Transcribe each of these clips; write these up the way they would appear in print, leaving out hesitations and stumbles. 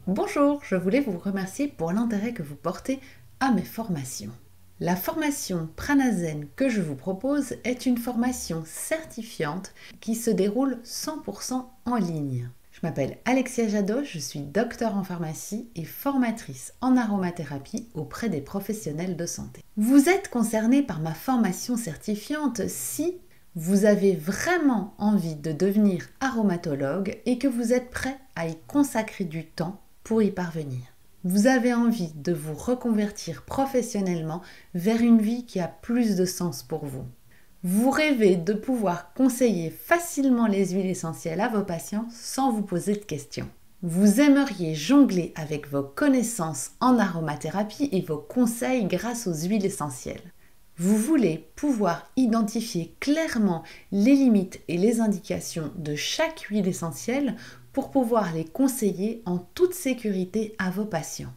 Bonjour, je voulais vous remercier pour l'intérêt que vous portez à mes formations. La formation Pranazen que je vous propose est une formation certifiante qui se déroule 100% en ligne. Je m'appelle Alexia Jadot, je suis docteure en pharmacie et formatrice en aromathérapie auprès des professionnels de santé. Vous êtes concerné par ma formation certifiante si vous avez vraiment envie de devenir aromatologue et que vous êtes prêt à y consacrer du temps pour y parvenir. Vous avez envie de vous reconvertir professionnellement vers une vie qui a plus de sens pour vous. Vous rêvez de pouvoir conseiller facilement les huiles essentielles à vos patients sans vous poser de questions. Vous aimeriez jongler avec vos connaissances en aromathérapie et vos conseils grâce aux huiles essentielles. Vous voulez pouvoir identifier clairement les limites et les indications de chaque huile essentielle pour pouvoir les conseiller en toute sécurité à vos patients.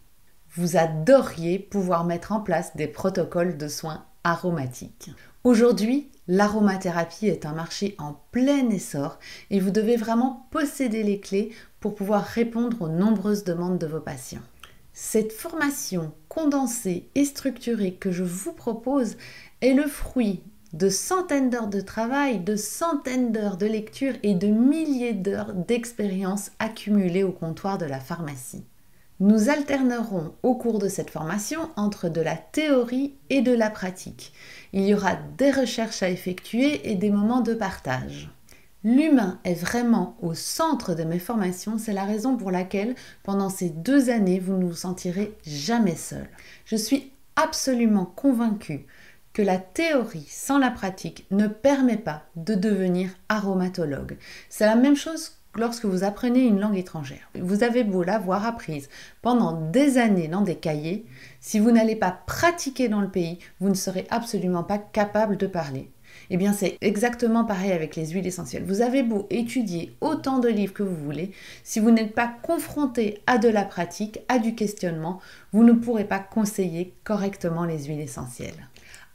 Vous adoriez pouvoir mettre en place des protocoles de soins aromatiques. Aujourd'hui, l'aromathérapie est un marché en plein essor et vous devez vraiment posséder les clés pour pouvoir répondre aux nombreuses demandes de vos patients. Cette formation condensée et structurée que je vous propose est le fruit de centaines d'heures de travail, de centaines d'heures de lecture et de milliers d'heures d'expérience accumulées au comptoir de la pharmacie. Nous alternerons au cours de cette formation entre de la théorie et de la pratique. Il y aura des recherches à effectuer et des moments de partage. L'humain est vraiment au centre de mes formations, c'est la raison pour laquelle pendant ces 2 années, vous ne vous sentirez jamais seul. Je suis absolument convaincue que la théorie sans la pratique ne permet pas de devenir aromatologue. C'est la même chose lorsque vous apprenez une langue étrangère. Vous avez beau l'avoir apprise pendant des années dans des cahiers, si vous n'allez pas pratiquer dans le pays, vous ne serez absolument pas capable de parler. Eh bien, c'est exactement pareil avec les huiles essentielles. Vous avez beau étudier autant de livres que vous voulez, si vous n'êtes pas confronté à de la pratique, à du questionnement, vous ne pourrez pas conseiller correctement les huiles essentielles.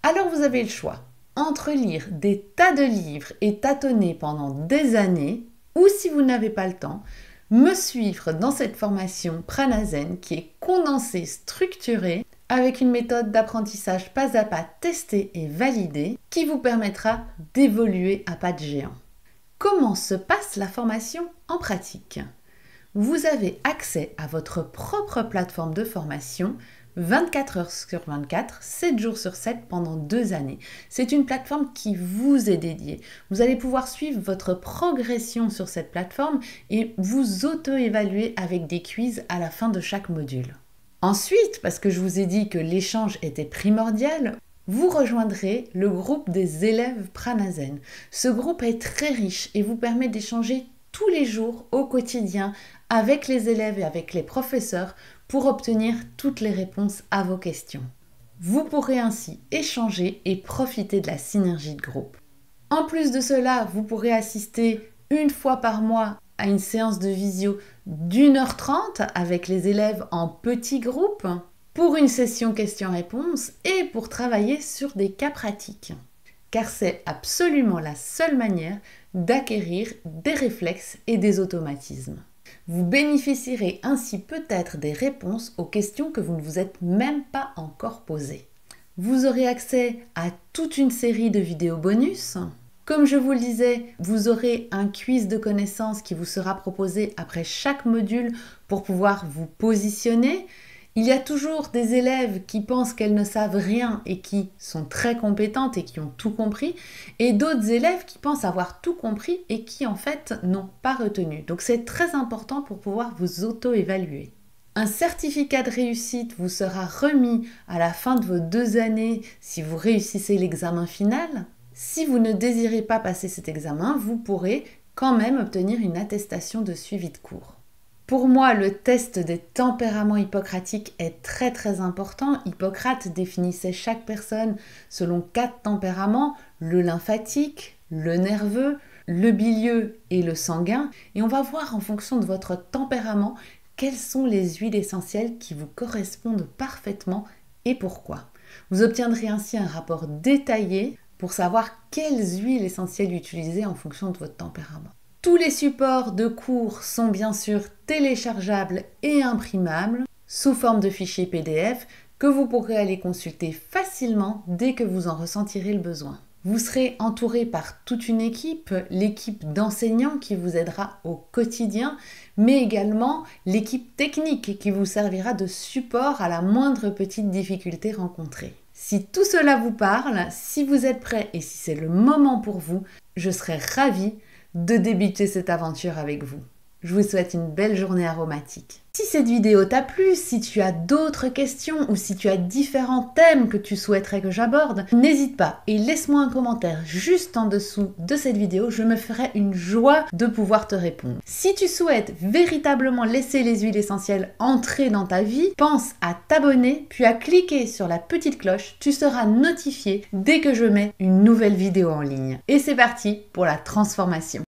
Alors vous avez le choix entre lire des tas de livres et tâtonner pendant des années, ou si vous n'avez pas le temps, me suivre dans cette formation Pranazen qui est condensée, structurée, avec une méthode d'apprentissage pas à pas testée et validée qui vous permettra d'évoluer à pas de géant. Comment se passe la formation en pratique ? Vous avez accès à votre propre plateforme de formation 24 heures sur 24, 7 jours sur 7 pendant 2 années. C'est une plateforme qui vous est dédiée. Vous allez pouvoir suivre votre progression sur cette plateforme et vous auto-évaluer avec des quiz à la fin de chaque module. Ensuite, parce que je vous ai dit que l'échange était primordial, vous rejoindrez le groupe des élèves Pranazen. Ce groupe est très riche et vous permet d'échanger tous les jours au quotidien avec les élèves et avec les professeurs pour obtenir toutes les réponses à vos questions. Vous pourrez ainsi échanger et profiter de la synergie de groupe. En plus de cela, vous pourrez assister une fois par mois à une séance de visio d'1h30 avec les élèves en petits groupes pour une session questions-réponses et pour travailler sur des cas pratiques. Car c'est absolument la seule manière d'acquérir des réflexes et des automatismes. Vous bénéficierez ainsi peut-être des réponses aux questions que vous ne vous êtes même pas encore posées. Vous aurez accès à toute une série de vidéos bonus. Comme je vous le disais, vous aurez un quiz de connaissances qui vous sera proposé après chaque module pour pouvoir vous positionner. Il y a toujours des élèves qui pensent qu'elles ne savent rien et qui sont très compétentes et qui ont tout compris, et d'autres élèves qui pensent avoir tout compris et qui en fait n'ont pas retenu. Donc c'est très important pour pouvoir vous auto-évaluer. Un certificat de réussite vous sera remis à la fin de vos 2 années si vous réussissez l'examen final. Si vous ne désirez pas passer cet examen, vous pourrez quand même obtenir une attestation de suivi de cours. Pour moi, le test des tempéraments hippocratiques est très important. Hippocrate définissait chaque personne selon 4 tempéraments, le lymphatique, le nerveux, le bilieux et le sanguin. Et on va voir en fonction de votre tempérament quelles sont les huiles essentielles qui vous correspondent parfaitement et pourquoi. Vous obtiendrez ainsi un rapport détaillé pour savoir quelles huiles essentielles utiliser en fonction de votre tempérament. Tous les supports de cours sont bien sûr téléchargeables et imprimables sous forme de fichiers PDF que vous pourrez aller consulter facilement dès que vous en ressentirez le besoin. Vous serez entouré par toute une équipe, l'équipe d'enseignants qui vous aidera au quotidien, mais également l'équipe technique qui vous servira de support à la moindre petite difficulté rencontrée. Si tout cela vous parle, si vous êtes prêt et si c'est le moment pour vous, je serai ravie de débuter cette aventure avec vous. Je vous souhaite une belle journée aromatique. Si cette vidéo t'a plu, si tu as d'autres questions ou si tu as différents thèmes que tu souhaiterais que j'aborde, n'hésite pas et laisse-moi un commentaire juste en dessous de cette vidéo, je me ferai une joie de pouvoir te répondre. Si tu souhaites véritablement laisser les huiles essentielles entrer dans ta vie, pense à t'abonner puis à cliquer sur la petite cloche, tu seras notifié dès que je mets une nouvelle vidéo en ligne. Et c'est parti pour la transformation.